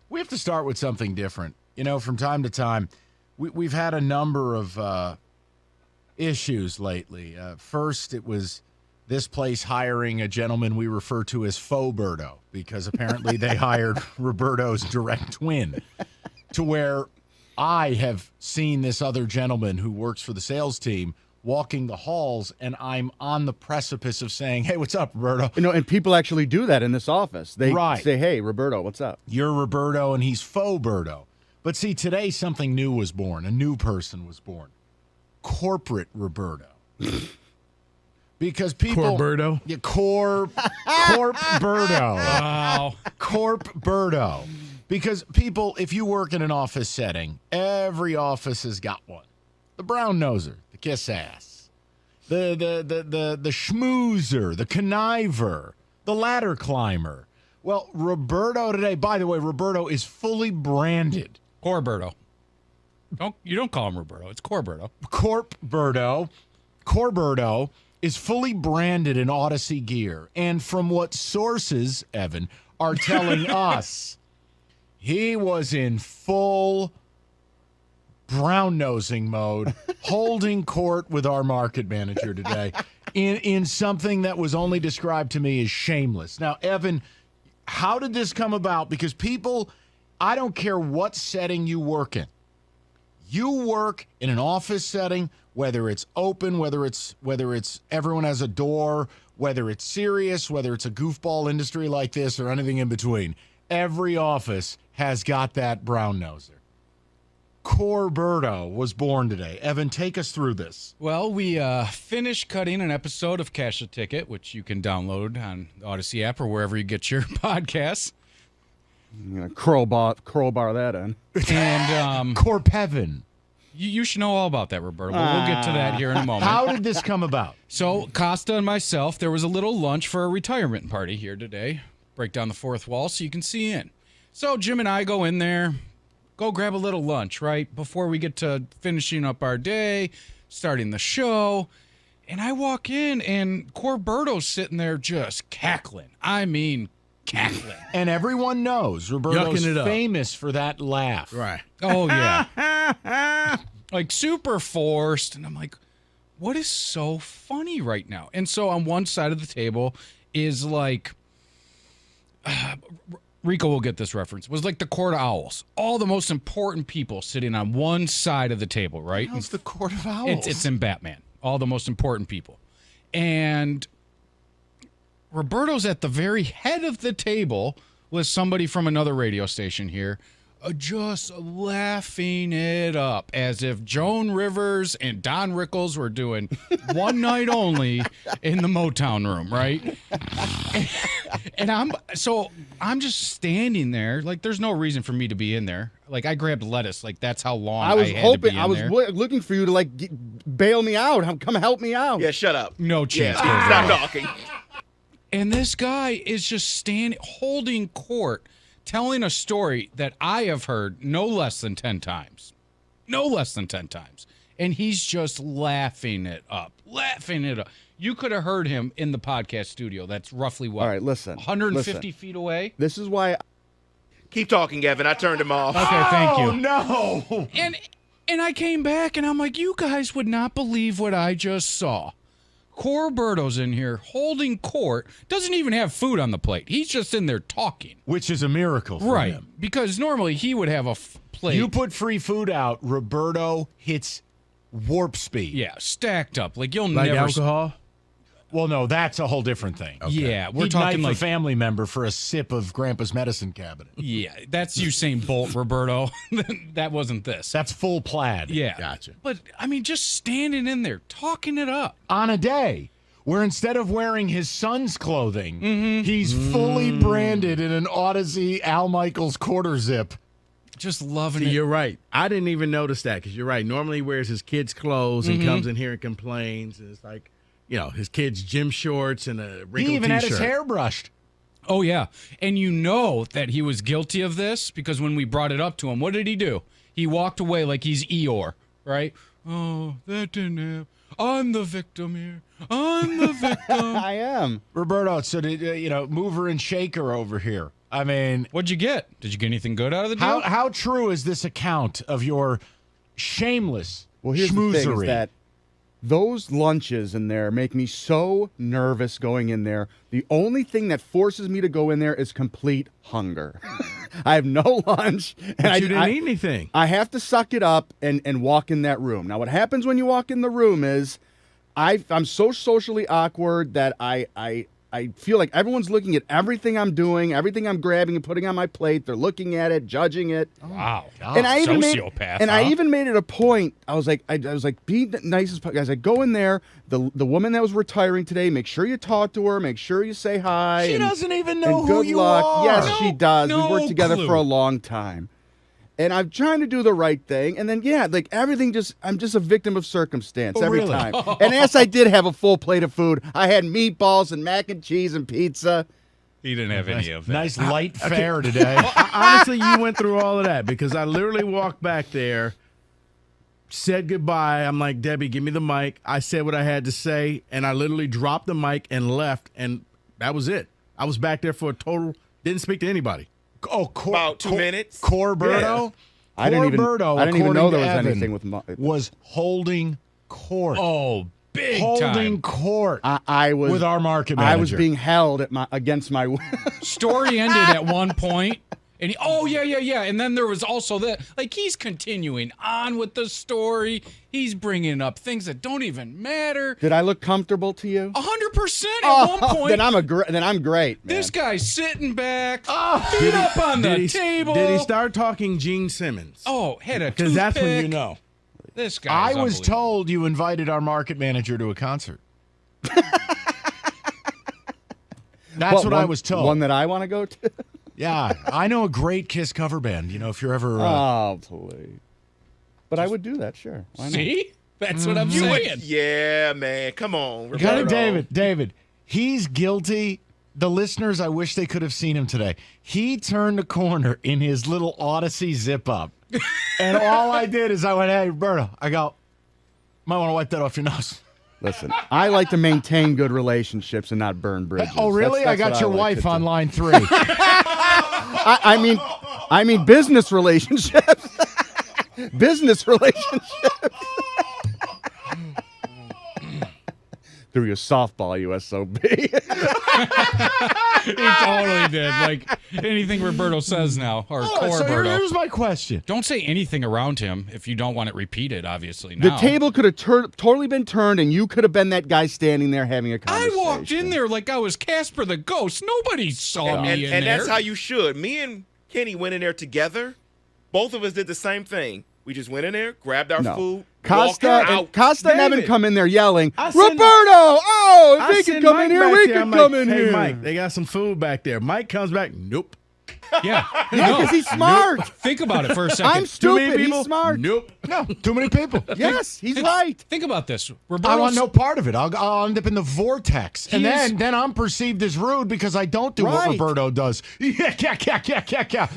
We have to start with something different. From time to time, we've had a number of issues lately. First, it was this place hiring a gentleman we refer to as CorpBerto, because apparently they hired Roberto's direct twin, to where I have seen this other gentleman who works for the sales team walking the halls, and I'm on the precipice of saying, hey, what's up, Roberto? And people actually do that in this office. They Right. say, hey, Roberto, what's up? You're Roberto, and he's CorpBerto. But see, today something new was born. A new person was born. Corporate Roberto. Because people... CorpBerto? Yeah, CorpBerto. Wow. CorpBerto. Because people, if you work in an office setting, every office has got one. The brown noser, the kiss ass, the schmoozer, the conniver, the ladder climber. Well, Roberto today, by the way, Roberto is fully branded. CorpBerto. You don't call him Roberto. It's CorpBerto. CorpBerto is fully branded in Odyssey gear. And from what sources, Evan, are telling us, he was in full brown-nosing mode, holding court with our market manager today in something that was only described to me as shameless. Now, Evan, how did this come about? Because people, I don't care what setting you work in. You work in an office setting, whether it's open, whether it's everyone has a door, whether it's serious, whether it's a goofball industry like this or anything in between. Every office has got that brown noser. CorpBerto was born today. Evan, take us through this. Well, we finished cutting an episode of Cash the Ticket, which you can download on the Odyssey app or wherever you get your podcasts. I'm going to crowbar that in. And Corp Heaven. You should know all about that, Roberto. But we'll get to that here in a moment. How did this come about? So Costa and myself, there was a little lunch for a retirement party here today. Break down the fourth wall so you can see in. So Jim and I go in there, go grab a little lunch, right, before we get to finishing up our day, starting the show. And I walk in, and CorpBerto's sitting there just cackling. I mean, cackling. And everyone knows Roberto's Yucking it up. famous for that laugh. Right. Oh, yeah. Like, super forced. And I'm like, what is so funny right now? And so on one side of the table is like... Rico will get this reference. It was like the Court of Owls. All the most important people sitting on one side of the table, right? How's the Court of Owls? It's in Batman. All the most important people. And Roberto's at the very head of the table with somebody from another radio station here, just laughing it up as if Joan Rivers and Don Rickles were doing One Night Only in the Motown room, right? And I'm just standing there, like there's no reason for me to be in there. Like I grabbed lettuce, like that's how long I had to be in there. Looking for you to bail me out, come help me out. Yeah, shut up. No chance. Yeah, stop talking. And this guy is just standing, holding court, telling a story that I have heard no less than 10 times. No less than 10 times. And he's just laughing it up. You could have heard him in the podcast studio. That's roughly what? All right, listen. 150 feet away? This is why... Keep talking, Evan. I turned him off. Okay, thank you. Oh, no. And I came back, and I'm like, you guys would not believe what I just saw. CorpBerto's in here holding court, doesn't even have food on the plate. He's just in there talking. Which is a miracle for him. Because normally he would have a plate. You put free food out, Roberto hits warp speed. Yeah, stacked up. Like you'll Like never... alcohol? Well, no, that's a whole different thing. Okay. Yeah, we're He'd talking knife like... a family member for a sip of Grandpa's medicine cabinet. Yeah, that's Usain Bolt, Roberto. That wasn't this. That's full plaid. Yeah. Gotcha. But, I mean, just standing in there, talking it up. On a day where instead of wearing his son's clothing, he's fully branded in an Odyssey Al Michaels quarter zip. Just loving See, it. you're right. I didn't even notice that because you're right. Normally he wears his kids' clothes and comes in here and complains. And it's like, his kids' gym shorts and a wrinkled He even T-shirt. had his hair brushed. Oh, yeah. And you know that he was guilty of this because when we brought it up to him, what did he do? He walked away like he's Eeyore, right? Oh, that didn't happen. I'm the victim here. I'm the victim. I am. Roberto, so did, mover and shaker over here. I mean, What'd you get? Did you get anything good out of the deal? how true is this account of your shameless Well, here's the thing is schmoozery? that those lunches in there make me so nervous going in there. The only thing that forces me to go in there is complete hunger. I have no lunch. And But I you didn't eat anything. I have to suck it up and walk in that room. Now, what happens when you walk in the room is I'm so socially awkward that I feel like everyone's looking at everything I'm doing, everything I'm grabbing and putting on my plate. They're looking at it, judging it. Wow. And I even Sociopath, I huh? even made it a point. I was like, be nice as guys. I go in there. The woman that was retiring today. Make sure you talk to her. Make sure you say hi. She and- doesn't even know and who good you luck. are. Yes, No- she does. no We've worked together clue. for a long time. And I'm trying to do the right thing, and then like everything I'm just a victim of circumstance every really? time. And yes, I did have a full plate of food. I had meatballs and mac and cheese and pizza. He didn't have any of that. Nice light fare today. Honestly, you went through all of that because I literally walked back there, said goodbye. I'm like, Debbie, give me the mic. I said what I had to say, and I literally dropped the mic and left, and that was it. I was back there for a total, didn't speak to anybody. Oh, About 2 minutes. CorpBerto. I didn't even CorpBerto, know there according was to Evan, anything with was holding court. Oh, big holding time. court I was with our market I was manager. being held against my will. Story ended at one point, and yeah. And then there was also that, like, he's continuing on with the story. He's bringing up things that don't even matter. Did I look comfortable to you? 100% at one point. Then I'm great. Man. This guy's sitting back, feet up on the table. Did he start talking Gene Simmons? Oh, had a Because that's when you toothpick. know. This guy. I is was unbelievable. told you invited our market manager to a concert. That's what I was told. One that I want to go to. Yeah, I know a great Kiss cover band. You know, if you're ever Oh, please. But I would do that, sure. Why not? See? That's what I'm You saying. would, yeah, man. Come on, you got it, Roberto. David, he's guilty. The listeners, I wish they could have seen him today. He turned the corner in his little Odyssey zip up, and all I did is I went, "Hey, Roberto," I go, "Might want to wipe that off your nose." Listen, I like to maintain good relationships and not burn bridges. Oh, really? That's I got what your like wife to on do. line 3. I mean business relationships. Business relationships. Threw you a softball, you SOB. He totally did. Like anything Roberto says now, or So CorpBerto. here's my question. Don't say anything around him if you don't want it repeated, obviously. The Now. table could have totally been turned, and you could have been that guy standing there having a I conversation. walked in there like I was Casper the Ghost. Nobody saw me in And there. that's how you should. Me and Kenny went in there together. Both of us did the same thing. We just went in there, grabbed our No. food, Costa walked and out. Costa and Evan David. come in there yelling, I Roberto! send- Oh, if I we could send come Mike in here, back we there. could I'm come like, in hey, here. Mike, they got some food back there. Mike comes back. Nope. Yeah. Yeah, No. because he's smart. Think about it for a second. I'm stupid. people? He's smart. Nope. No, too many people. Yes, he's right. Think about this. I Roberto's, want no part of it. I'll end up in the vortex, and He is- then I'm perceived as rude because I don't do what Right. Roberto does. Yeah.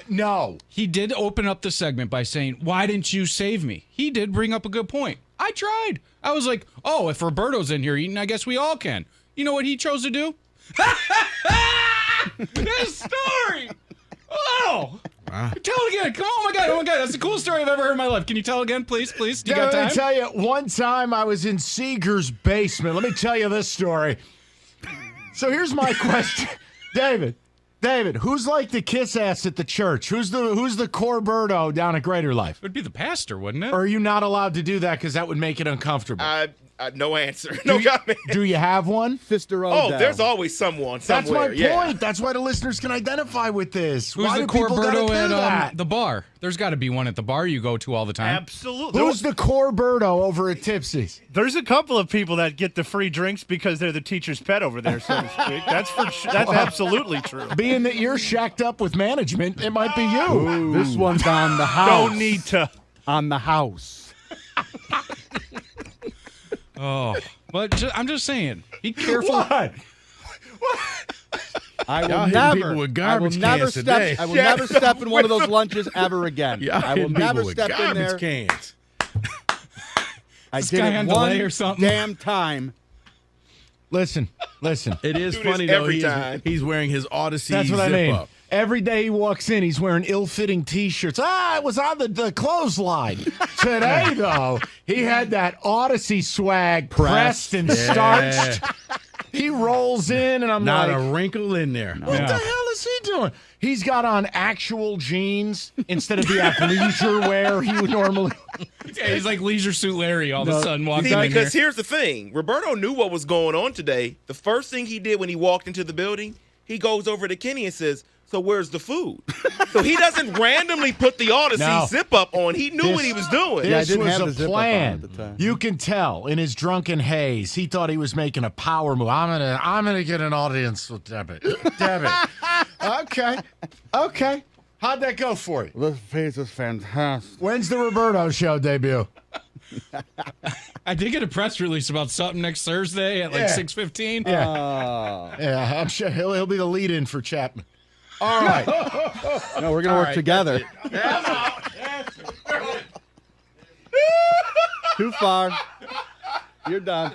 No, he did open up the segment by saying, "Why didn't you save me?" He did bring up a good point. I tried. I was like, "Oh, if Roberto's in here eating, I guess we all can." You know what he chose to do? This story. Oh. Tell it again. Come on. Oh my God. That's the coolest story I've ever heard in my life. Can you tell again, please? Do you got Let time? me tell you. One time I was in Seeger's basement. Let me tell you this story. So here's my question, David, who's like the kiss ass at the church? Who's the CorpBerto down at Greater Life? It would be the pastor, wouldn't it? Or are you not allowed to do that because that would make it uncomfortable? No answer. No comment. Do you have one? Sister Oh, Odell. there's always someone That's somewhere. my yeah. point. That's why the listeners can identify with this. Who's Why the do people gotta CorpBerto do at that? the bar? There's got to be one at the bar you go to all the time. Absolutely. Who's the CorpBerto over at Tipsy's? There's a couple of people that get the free drinks because they're the teacher's pet over there, so to speak. That's absolutely true. Being that you're shacked up with management, it might be you. This one's on the house. Don't need to. On the house. Oh, but I'm just saying, be careful. What? I will Y'all hitting never. people with I will garbage never cans step. today. I will never step in one of those lunches ever again. Y'all I will hitting never people with step in there. garbage cans. I This did guy it on one delay or something? damn time. Listen. It is Do this funny though. every time. He's wearing his Odyssey That's what I zip mean. up. Every day he walks in, he's wearing ill-fitting T-shirts. It was on the clothesline. Today, though, he had that Odyssey swag pressed and starched. He rolls in, and I'm Not like, a wrinkle in there. what the hell is he doing? He's got on actual jeans instead of the athleisure wear he would normally. Yeah, he's like Leisure Suit Larry all of a sudden walking See, in because here. here's the thing. Roberto knew what was going on today. The first thing he did when he walked into the building, he goes over to Kenny and says, so where's the food? So he doesn't randomly put the Odyssey zip-up on. He knew what he was doing. Yeah, I This didn't have the was a zip-up on plan. at the time. You can tell in his drunken haze, he thought he was making a power move. I'm gonna get an audience with Debbie. Okay. How'd that go for you? This face is fantastic. When's the Roberto show debut? I did get a press release about something next Thursday at like Yeah. 6:15. Yeah, I'm sure he'll be the lead-in for Chapman. All right. No, we're gonna work together. Too far. You're done.